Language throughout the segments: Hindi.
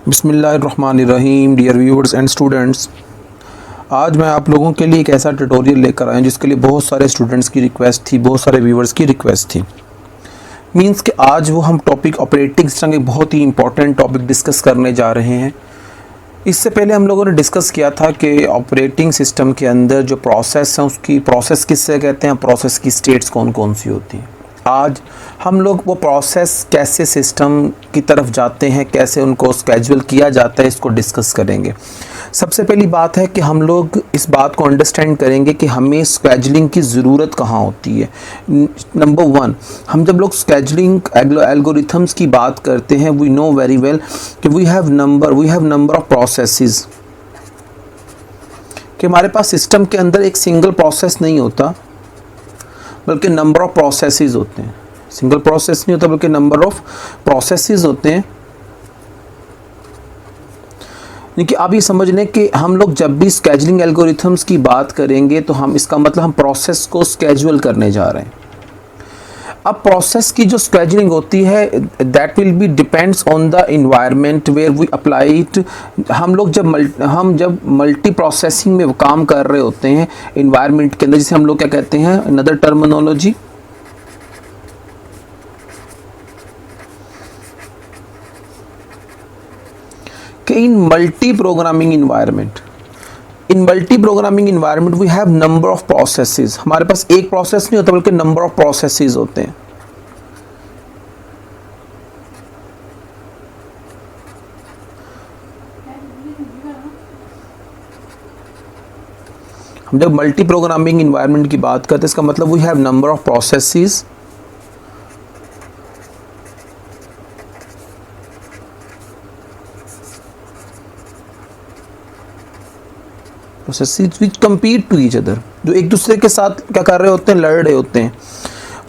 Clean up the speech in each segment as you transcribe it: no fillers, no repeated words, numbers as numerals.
बिस्मिल्लाहिर्रहमानिर्रहीम। डियर व्यूअर्स एंड स्टूडेंट्स, आज मैं आप लोगों के लिए एक ऐसा ट्यूटोरियल लेकर आया जिसके लिए बहुत सारे स्टूडेंट्स की रिक्वेस्ट थी, बहुत सारे व्यूअर्स की रिक्वेस्ट थी। मींस कि आज वो हम टॉपिक ऑपरेटिंग सिस्टम, एक बहुत ही इंपॉर्टेंट टॉपिक डिस्कस करने जा रहे हैं। इससे पहले हम लोगों ने डिस्कस किया था कि ऑपरेटिंग सिस्टम के अंदर जो प्रोसेस हैं उसकी प्रोसेस किससे कहते हैं, प्रोसेस की स्टेट्स कौन कौन सी होती हैं। आज हम लोग वो प्रोसेस कैसे सिस्टम की तरफ जाते हैं, कैसे उनको स्केड्यूल किया जाता है, इसको डिस्कस करेंगे। सबसे पहली बात है कि हम लोग इस बात को अंडरस्टैंड करेंगे कि हमें स्केड्यूलिंग की ज़रूरत कहाँ होती है। नंबर वन, हम जब लोग स्केड्यूलिंग एल्गोरिथम्स की बात करते हैं, वी नो वेरी वेल कि we have number of processes, कि हमारे पास सिस्टम के अंदर एक सिंगल प्रोसेस नहीं होता बल्कि नंबर ऑफ प्रोसेसेस होते हैं। सिंगल प्रोसेस नहीं होता बल्कि नंबर ऑफ प्रोसेसेस होते हैं। कि आप ये समझ लें कि हम लोग जब भी स्केड्यूलिंग एल्गोरिथम्स की बात करेंगे तो हम इसका मतलब हम प्रोसेस को स्केड्यूल करने जा रहे हैं। अब प्रोसेस की जो स्केड्यूलिंग होती है that will be depends on the environment where we apply it. हम जब मल्टी प्रोसेसिंग में काम कर रहे होते हैं इन्वायरमेंट के अंदर, जिसे हम लोग क्या कहते हैं, another terminology, in multi-programming environment we have number of processes। हमारे पास एक प्रोसेस नहीं होता बल्कि नंबर ऑफ प्रोसेसेस होते हैं। हम जब मल्टी प्रोग्रामिंग इन्वायरमेंट की बात करते हैं इसका मतलब we have number of processes which compete to each other, जो एक दूसरे के साथ क्या कर रहे होते हैं, लड़ रहे होते हैं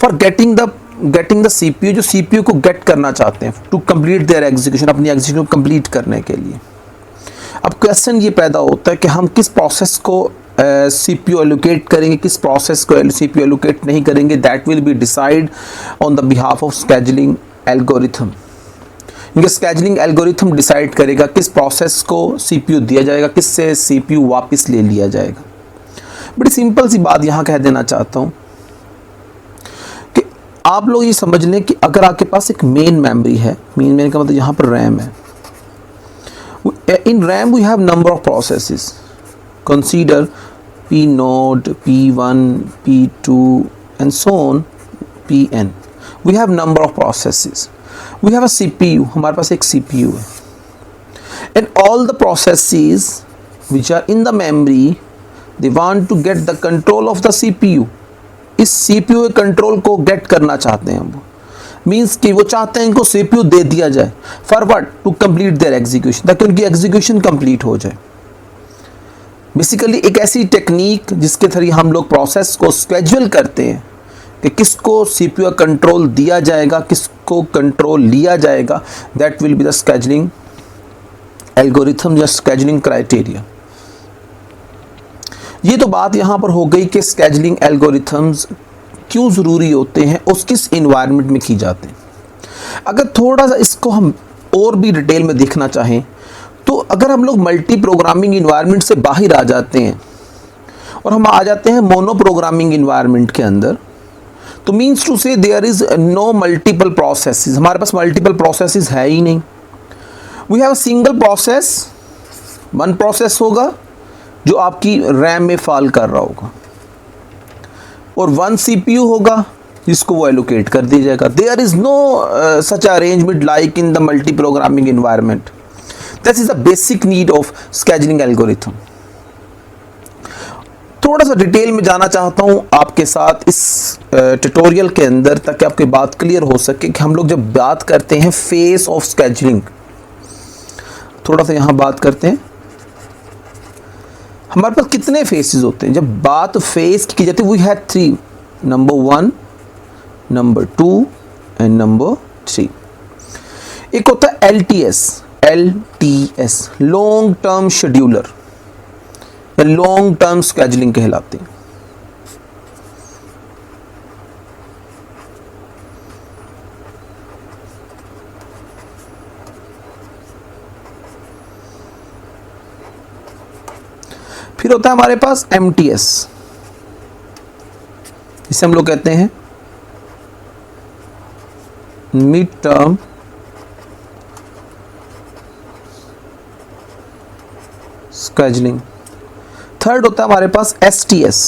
फॉर गेटिंग द सीपीयू, जो सीपीयू को गेट करना चाहते हैं टू कंप्लीट देयर एग्जीक्यूशन, अपनी एग्जीक्यूशन को कंप्लीट करने के लिए। अब क्वेश्चन ये पैदा होता है कि हम किस प्रोसेस को सीपीयू एलोकेट करेंगे, किस प्रोसेस को सीपीयू एलोकेट नहीं करेंगे। That will be decide on the behalf of scheduling algorithm. इनके स्केड्यूलिंग एल्गोरिथम डिसाइड करेगा किस प्रोसेस को सीपीयू दिया जाएगा, किससे सीपीयू वापस ले लिया जाएगा। बड़ी सिंपल सी बात यहाँ कह देना चाहता हूँ कि आप लोग ये समझ लें कि अगर आपके पास एक मेन मेमोरी है, मेन का मतलब यहाँ पर रैम है, in RAM we have number of processes. Consider P node, P1, P2 and so on Pn। We have number of processes. We have a CPU, हमारे पास एक CPU है, and all the processes which are in the memory they want to get the control of the CPU। इस CPU के कंट्रोल को गेट करना चाहते हैं वो, मीन्स कि वो चाहते हैं इनको CPU दे दिया जाए for what, to complete their execution, ताकि उनकी एग्जीक्यूशन कंप्लीट हो जाए। बेसिकली एक ऐसी टेक्निक जिसके थ्रू हम लोग प्रोसेस को स्केड्यूल करते हैं कि किसको सीपीयू का कंट्रोल दिया जाएगा, किसको कंट्रोल लिया जाएगा। That will be the scheduling algorithm या स्केड्यूलिंग क्राइटेरिया। ये तो बात यहाँ पर हो गई कि स्केड्यूलिंग एल्गोरिथम्स क्यों ज़रूरी होते हैं और किस इन्वायरमेंट में की जाते हैं। अगर थोड़ा सा इसको हम और भी डिटेल में देखना चाहें तो अगर हम लोग मल्टी प्रोग्रामिंग इन्वायरमेंट से बाहर आ जाते हैं और हम आ जाते हैं मोनो प्रोग्रामिंग इन्वायरमेंट के अंदर, तो means to say there is no multiple processes. हमारे पास मल्टीपल प्रोसेसेस है ही नहीं। We have a single process, one process होगा जो आपकी रैम में फॉल कर रहा होगा, और वन सीपीयू होगा जिसको वो एलोकेट कर दिया जाएगा। There is no such arrangement like in the multi programming environment. That is the basic need of scheduling algorithm. थोड़ा सा डिटेल में जाना चाहता हूँ आपके साथ इस ट्यूटोरियल के अंदर, ताकि आपकी बात क्लियर हो सके कि हम लोग जब बात करते हैं फेस ऑफ स्केड्यूलिंग, थोड़ा सा यहाँ बात करते हैं हमारे पास कितने फेसेस होते हैं। जब बात फेस की जाती है we have 3, number 1, number 2 and number 3। एक होता है LTS, long term scheduler, long term scheduling कहलाते हैं। फिर होता है हमारे पास MTS, इसे हम लोग कहते हैं मिड टर्म स्केड्यूलिंग। थर्ड होता है हमारे पास STS,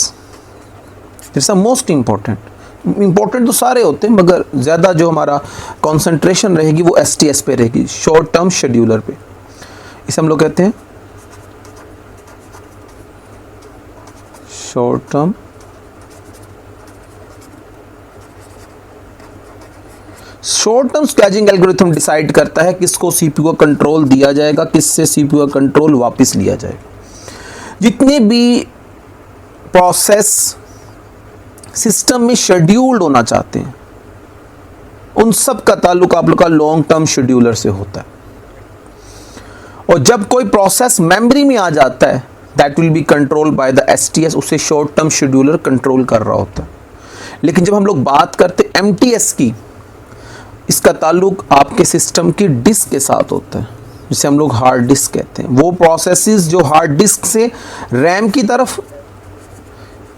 this is most important तो सारे होते हैं मगर ज़्यादा जो हमारा कंसंट्रेशन रहेगी वो STS पे रहेगी, शॉर्ट टर्म शेड्यूलर पे। इसे हम लोग कहते हैं short term scheduling algorithm decide करता है किसको CPU का कंट्रोल दिया जाएगा, किससे CPU का कंट्रोल वापस लिया जाएगा। जितने भी प्रोसेस सिस्टम में शेड्यूल्ड होना चाहते हैं उन सब का ताल्लुक आप लोग का लॉन्ग टर्म शेड्यूलर से होता है। और जब कोई प्रोसेस मेमोरी में आ जाता है that will B control by the STS, उसे शॉर्ट टर्म शेड्यूलर कंट्रोल कर रहा होता है। लेकिन जब हम लोग बात करते MTS की, इसका ताल्लुक आपके सिस्टम की डिस्क के साथ होता है, जिसे हम लोग हार्ड डिस्क कहते हैं। वो प्रोसेसेस जो हार्ड डिस्क से रैम की तरफ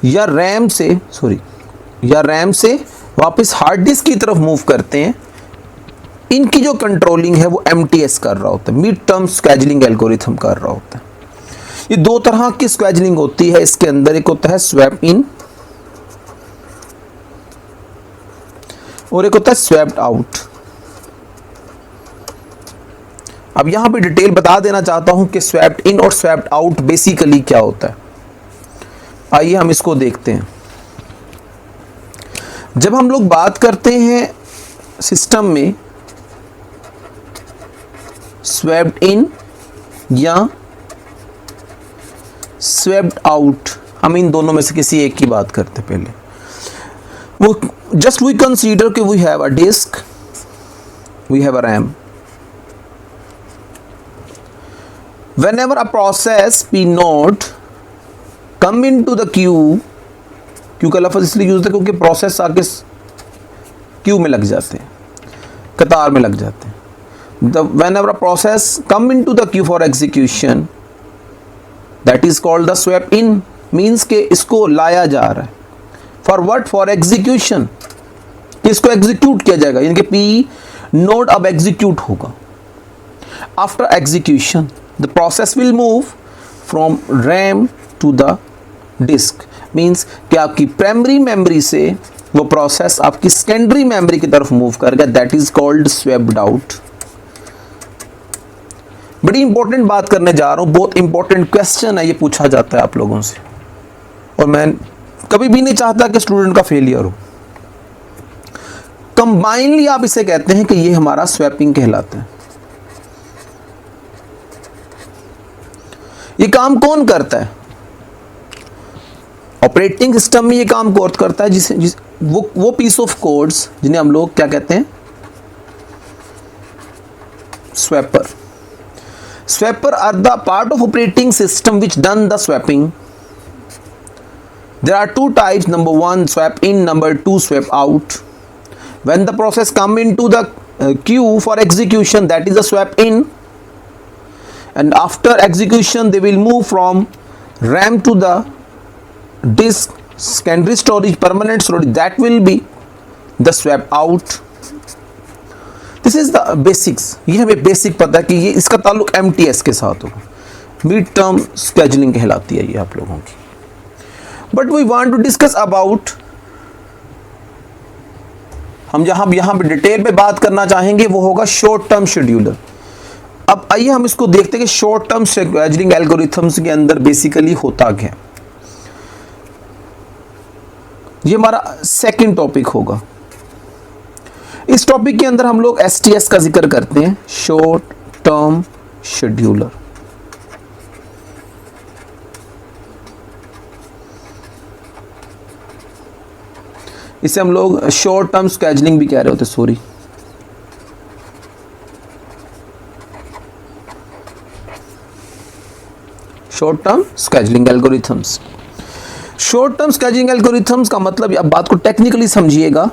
या रैम से वापस हार्ड डिस्क की तरफ मूव करते हैं, इनकी जो कंट्रोलिंग है वो MTS कर रहा होता है, मिड टर्म स्केड्यूलिंग एल्गोरिथम कर रहा होता है। ये दो तरह की स्केड्यूलिंग होती है इसके अंदर, एक होता है स्वैप इन और एक होता है स्वैप्ड आउट। अब यहां पे डिटेल बता देना चाहता हूं कि स्वैप्ड इन और स्वैप्ड आउट बेसिकली क्या होता है। आइए हम इसको देखते हैं। जब हम लोग बात करते हैं सिस्टम में स्वैप्ड इन या स्वैप्ड आउट, हम इन दोनों में से किसी एक की बात करते हैं। पहले वो just we consider कि we have a disk, we have a RAM. Whenever a process P node come into the queue, Q का लफ्ज़ इसलिए यूज है क्योंकि प्रोसेस आके क्यू में लग जाते हैं, कतार में लग जाते हैं। Whenever a process come into the queue for execution, that is called the swap in, means के इसको लाया जा रहा है। For what? For execution, इसको एग्जीक्यूट किया जाएगा, यानी कि पी नोड अब एग्जीक्यूट होगा। After execution the process will move from RAM to the disk, means कि आपकी प्राइमरी मेमोरी से वो प्रोसेस आपकी सेकेंडरी मेमोरी की तरफ मूव करेगा, that is called swapped out. बड़ी इंपॉर्टेंट बात करने जा रहा हूं, बहुत इंपॉर्टेंट क्वेश्चन है, ये पूछा जाता है आप लोगों से और मैं कभी भी नहीं चाहता कि स्टूडेंट का फेलियर हो। कंबाइनली आप इसे कहते हैं कि ये हमारा स्वैपिंग कहलाता है। ये काम कौन करता है? ऑपरेटिंग सिस्टम में ये काम कौन करता है? वो पीस ऑफ कोड्स जिन्हें हम लोग क्या कहते हैं? Swapper. Swapper are the part of operating system which done the swapping. There are two types, number one swap in, number two swap out. When the process come into the queue for execution, that is a swap in, and after execution they will move from RAM to the disk, secondary storage, permanent storage, that will be the swap out. This is the basics, ये हमें बेसिक पता है कि ये इसका ताल्लुक MTS के साथ होगा, मिड टर्म स्केड्यूलिंग कहलाती है ये आप लोगों की। But we want to discuss about, हम यहाँ पे डिटेल पे बात करना चाहेंगे वो होगा शॉर्ट टर्म शेड्यूलर। अब आइए हम इसको देखते हैं कि शॉर्ट टर्म शेड्यूलिंग एल्गोरिथम्स के अंदर बेसिकली होता क्या है। ये हमारा सेकंड टॉपिक होगा। इस टॉपिक के अंदर हम लोग STS का जिक्र करते हैं, शॉर्ट टर्म शेड्यूलर। इसे हम लोग शॉर्ट टर्म स्केड्यूलिंग भी कह रहे होते, sorry. Short term scheduling algorithms. Short term scheduling algorithms का मतलब, अब बात को टेक्निकली समझिएगा,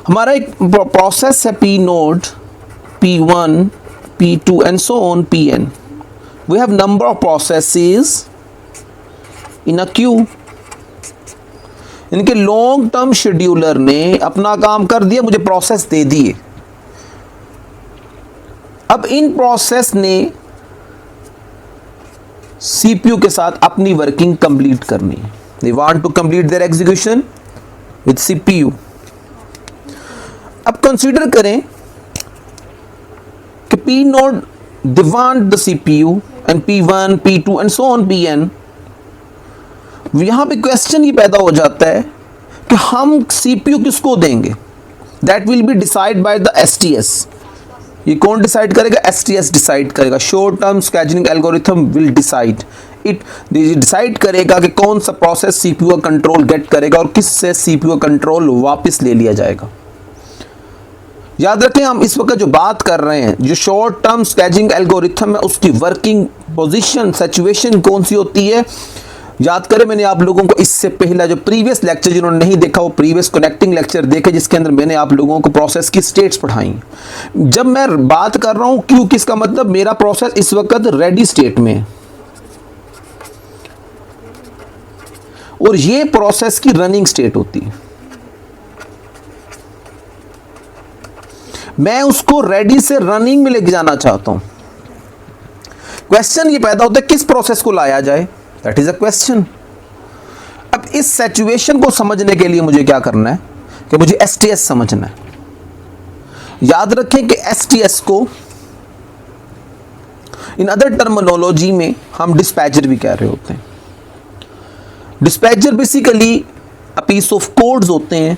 हमारा एक प्रोसेस है P node, P1, P2 and so on Pn। We have number of processes in a queue. इनके लॉन्ग टर्म शेड्यूलर ने अपना काम कर दिया, मुझे प्रोसेस दे दिए। अब इन प्रोसेस ने सीपीयू के साथ अपनी वर्किंग कंप्लीट करनी है। They want to complete their execution with CPU. अब कंसीडर करें कि P node they want the CPU and P1, P2 and so on Pn। यहां पे क्वेश्चन ये पैदा हो जाता है कि हम सीपीयू किसको देंगे। That will be decide by the STS। ये कौन डिसाइड करेगा? STS डिसाइड करेगा। Short term scheduling algorithm will decide it. Decide करेगा कि कौन सा प्रोसेस सीपीयू का कंट्रोल गेट करेगा और किस से सीपीयू का कंट्रोल वापस ले लिया जाएगा। याद रखें, हम इस वक्त जो बात कर रहे हैं, जो शॉर्ट टर्म स्केड्यूलिंग एल्गोरिथम है, उसकी वर्किंग पोजीशन सिचुएशन कौन सी होती है। याद करें, मैंने आप लोगों को इससे पहला जो प्रीवियस लेक्चर जिन्होंने नहीं देखा वो प्रीवियस कनेक्टिंग लेक्चर देखे, जिसके अंदर मैंने आप लोगों को प्रोसेस की स्टेट्स पढ़ाई। जब मैं बात कर रहा हूं क्यू, किसका मतलब मेरा प्रोसेस इस वक्त रेडी स्टेट में है और ये प्रोसेस की रनिंग स्टेट होती है। मैं उसको रेडी से रनिंग में लेके जाना चाहता हूं। क्वेश्चन ये पैदा होता है किस प्रोसेस को लाया जाए, दैट इज अ क्वेश्चन। अब इस सिचुएशन को समझने के लिए मुझे क्या करना है कि मुझे STS समझना है। याद रखें कि STS को इन अदर टर्मिनोलॉजी में हम डिस्पैचर भी कह रहे होते हैं। Dispatcher basically a piece of codes होते हैं